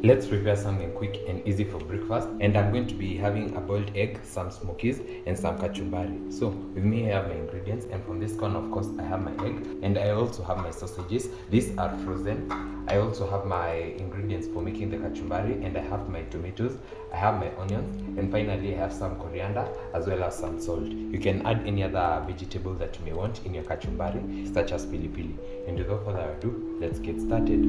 Let's prepare something quick and easy for breakfast. And I'm going to be having a boiled egg, some smokies, and some kachumbari. So with me I have my ingredients, and from this corner of course I have my egg, and I also have my sausages. These are frozen. I also have my ingredients for making the kachumbari, and I have my tomatoes, I have my onions, and finally I have some coriander as well as some salt. You can add any other vegetable that you may want in your kachumbari, such as pili pili. And without further ado, let's get started.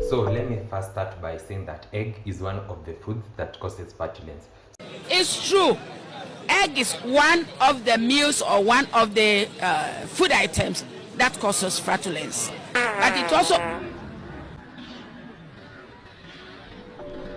So let me first start by saying that egg is one of the foods that causes flatulence. It's true. Egg is one of the meals or one of the food items that causes flatulence. But it also...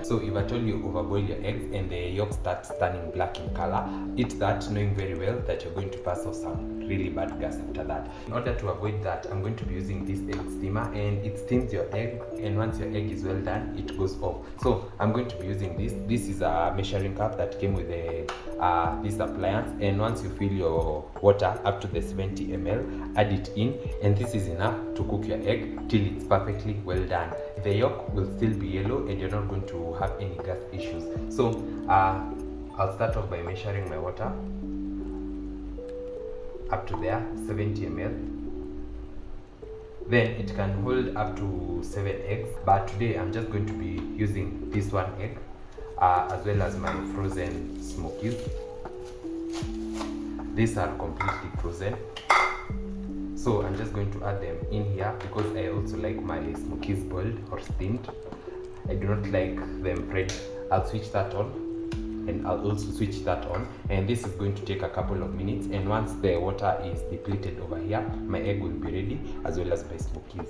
So if I told you overboil your eggs and the yolk starts turning black in color, eat that knowing very well that you're going to pass off some really bad gas after that. In order to avoid that, I'm going to be using this egg steamer, and it steams your egg, and once your egg is well done, it goes off. So I'm going to be using this. This is a measuring cup that came with this appliance, and once you fill your water up to the 70 ml, add it in, and this is enough to cook your egg till it's perfectly well done. The yolk will still be yellow and you're not going to have any gas issues. So I'll start off by measuring my water up to there, 70 ml. Then it can hold up to 7 eggs, but today I'm just going to be using this one egg as well as my frozen smokies. These are completely frozen, so I'm just going to add them in here because I also like my smokies boiled or steamed. I do not like them fried. I'll switch that on, and I'll also switch that on, and this is going to take a couple of minutes, and once the water is depleted over here, my egg will be ready as well as my smokies.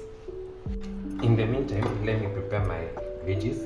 In the meantime, let me prepare my veggies.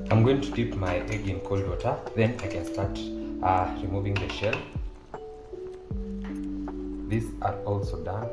I'm going to dip my egg in cold water, then I can start removing the shell. These are also done.